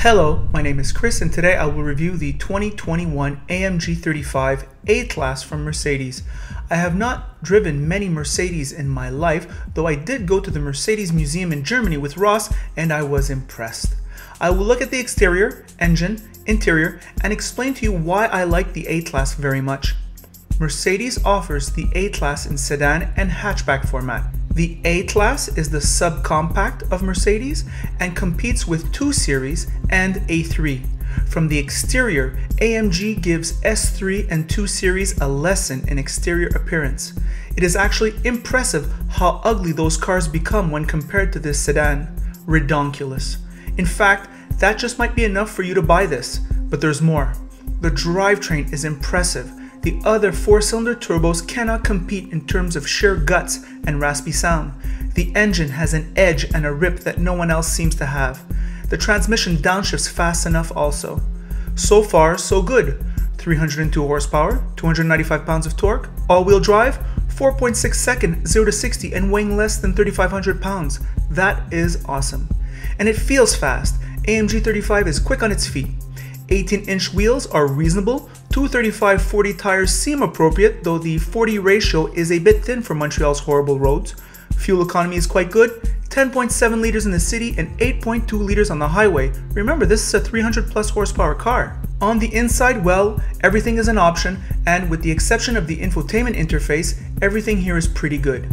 Hello, my name is Chris and today I will review the 2021 AMG A35 A-Class from Mercedes. I have not driven many Mercedes in my life, though I did go to the Mercedes Museum in Germany with Ross and I was impressed. I will look at the exterior, engine, interior, and explain to you why I like the A-Class very much. Mercedes offers the A-Class in sedan and hatchback format. The A-Class is the subcompact of Mercedes and competes with 2 Series and A3. From the exterior, AMG gives S3 and 2 Series a lesson in exterior appearance. It is actually impressive how ugly those cars become when compared to this sedan. Redonkulous. In fact, that just might be enough for you to buy this, but there's more. The drivetrain is impressive. The other 4-cylinder turbos cannot compete in terms of sheer guts and raspy sound. The engine has an edge and a rip that no one else seems to have. The transmission downshifts fast enough also. So far, so good. 302 horsepower, 295 pounds of torque, all-wheel drive, 4.6 second 0 to 60 and weighing less than 3,500 pounds. That is awesome. And it feels fast. AMG A35 is quick on its feet. 18-inch wheels are reasonable. 235/40 tires seem appropriate, though the 40 ratio is a bit thin for Montreal's horrible roads. Fuel economy is quite good, 10.7 liters in the city and 8.2 liters on the highway. Remember, this is a 300 plus horsepower car. On the inside, well, everything is an option, and with the exception of the infotainment interface, everything here is pretty good.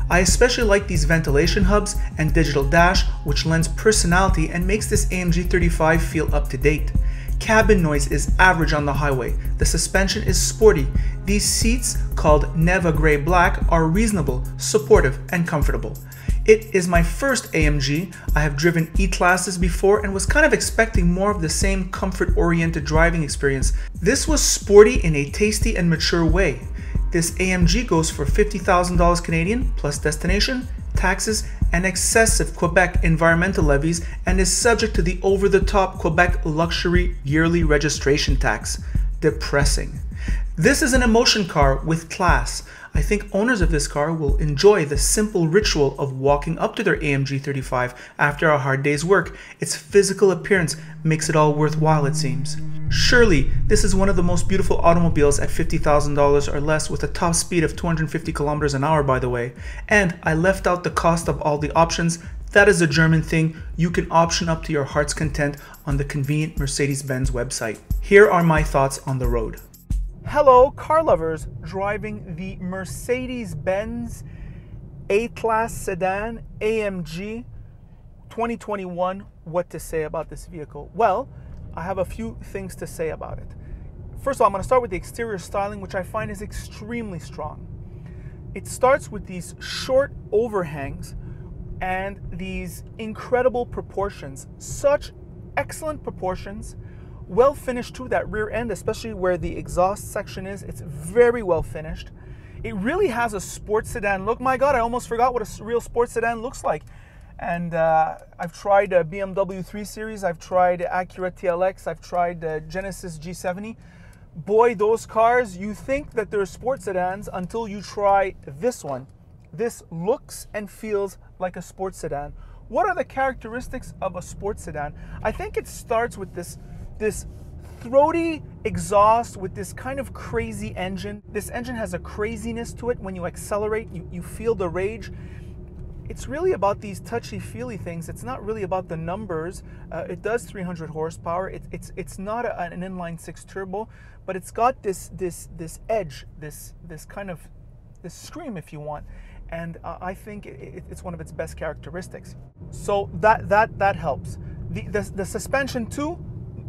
I especially like these ventilation hubs and digital dash, which lends personality and makes this AMG A35 feel up to date. Cabin noise is average on the highway. The suspension is sporty. These seats, called Neva Grey Black, are reasonable, supportive, and comfortable. It is my first AMG. I have driven E-Classes before and was kind of expecting more of the same comfort-oriented driving experience. This was sporty in a tasty and mature way. This AMG goes for $50,000 Canadian plus destination, taxes, and excessive Quebec environmental levies and is subject to the over-the-top Quebec luxury yearly registration tax. Depressing. This is an emotion car with class. I think owners of this car will enjoy the simple ritual of walking up to their AMG A35 after a hard day's work. Its physical appearance makes it all worthwhile, it seems. Surely, this is one of the most beautiful automobiles at $50,000 or less with a top speed of 250 kilometers an hour, by the way. And I left out the cost of all the options. That is a German thing. You can option up to your heart's content on the convenient Mercedes Benz website. Here are my thoughts on the road. Hello, car lovers driving the Mercedes Benz A-Class sedan AMG 2021. What to say about this vehicle? Well, I have a few things to say about it. First of all, I'm going to start with the exterior styling, which I find is extremely strong. It starts with these short overhangs and these incredible proportions. Such excellent proportions. Well finished to that rear end, especially where the exhaust section is. It's very well finished. It really has a sports sedan look. My God, I almost forgot what a real sports sedan looks like. And I've tried a BMW 3 Series, I've tried Acura TLX, I've tried Genesis G70. Boy, those cars, you think that they're sports sedans until you try this one. This looks and feels like a sports sedan. What are the characteristics of a sports sedan? I think it starts with this throaty exhaust with this kind of crazy engine. This engine has a craziness to it. When you accelerate, you feel the rage. It's really about these touchy-feely things. It's not really about the numbers. It does 300 horsepower. It's not an inline-6 turbo, but it's got this edge, this kind of this scream, if you want. And I think it's one of its best characteristics. So that helps. The suspension too,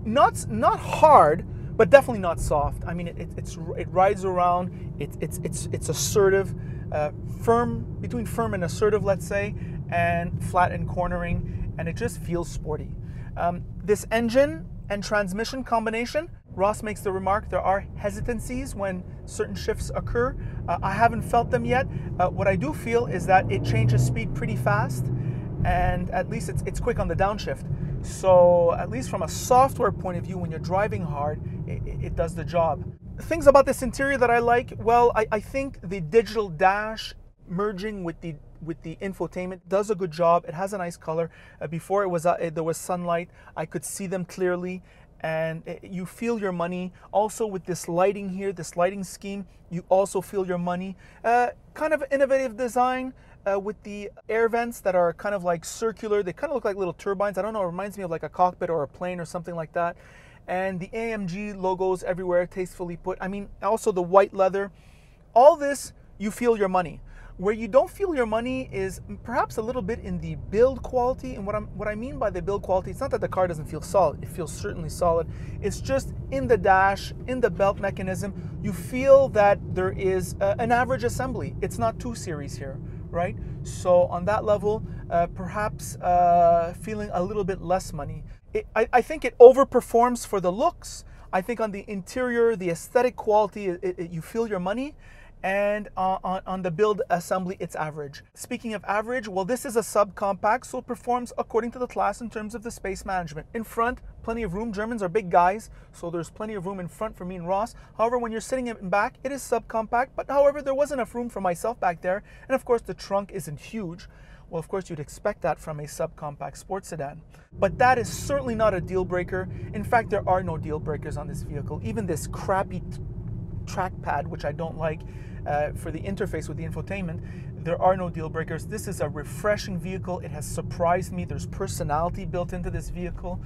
not hard, but definitely not soft. I mean, it rides around. It's assertive. Firm, between firm and assertive, let's say, and flat and cornering, and it just feels sporty. This engine and transmission combination, Ross makes the remark, there are hesitancies when certain shifts occur. I haven't felt them yet. What I do feel is that it changes speed pretty fast, and at least it's quick on the downshift. So at least from a software point of view, when you're driving hard, it does the job. Things about this interior that I like, well, I think the digital dash merging with the with the infotainment. It does a good job. It has a nice color. Before it was there was sunlight, I could see them clearly, and you feel your money. Also with this lighting here, this lighting scheme, you also feel your money. Kind of innovative design with the air vents that are kind of like circular. They kind of look like little turbines. I don't know, it reminds me of like a cockpit or a plane or something like that. And the AMG logos everywhere, tastefully put. I mean, also the white leather. All this, you feel your money. Where you don't feel your money is perhaps a little bit in the build quality. And what I mean by the build quality, it's not that the car doesn't feel solid. It feels certainly solid. It's just in the dash, in the belt mechanism, you feel that there is an average assembly. It's not 2 series here, right? So on that level, perhaps feeling a little bit less money. I think it overperforms for the looks. I think on the interior, the aesthetic quality, you feel your money. And on the build assembly, it's average. Speaking of average, well, this is a subcompact, so it performs according to the class in terms of the space management. In front, plenty of room. Germans are big guys, so there's plenty of room in front for me and Ross. However, when you're sitting in back, it is subcompact, but however, there was enough room for myself back there. And of course, the trunk isn't huge. Well, of course, you'd expect that from a subcompact sports sedan. But that is certainly not a deal breaker. In fact, there are no deal breakers on this vehicle. Even this crappy trackpad, which I don't like, for the interface with the infotainment, there are no deal breakers. This is a refreshing vehicle. It has surprised me. There's personality built into this vehicle.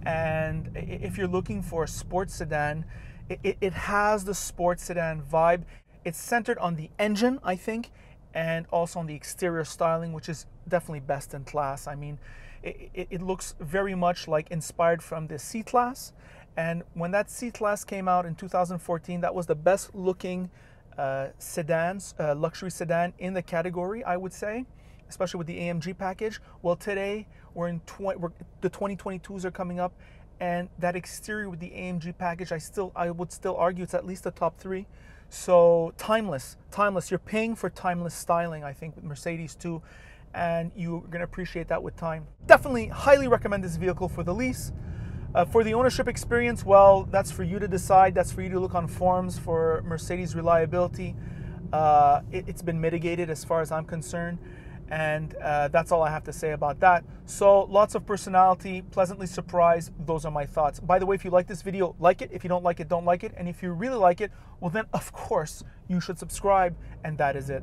And if you're looking for a sports sedan, it has the sports sedan vibe. It's centered on the engine, I think, and also on the exterior styling, which is definitely best in class. I mean, it looks very much like inspired from the C-Class. And when that C-Class came out in 2014, that was the best looking luxury sedan in the category, I would say, especially with the AMG package. Well, today the 2022s are coming up, and that exterior with the AMG package, I would still argue it's at least a top 3. So timeless. You're paying for timeless styling, I think, with Mercedes too, and you're going to appreciate that with time. Definitely highly recommend this vehicle for the lease. For the ownership experience, well, that's for you to decide. That's for you to look on forums for Mercedes reliability. It's been mitigated as far as I'm concerned. And that's all I have to say about that. So lots of personality, pleasantly surprised. Those are my thoughts. By the way, if you like this video, like it. If you don't like it, don't like it. And if you really like it, well then, of course, you should subscribe. And that is it.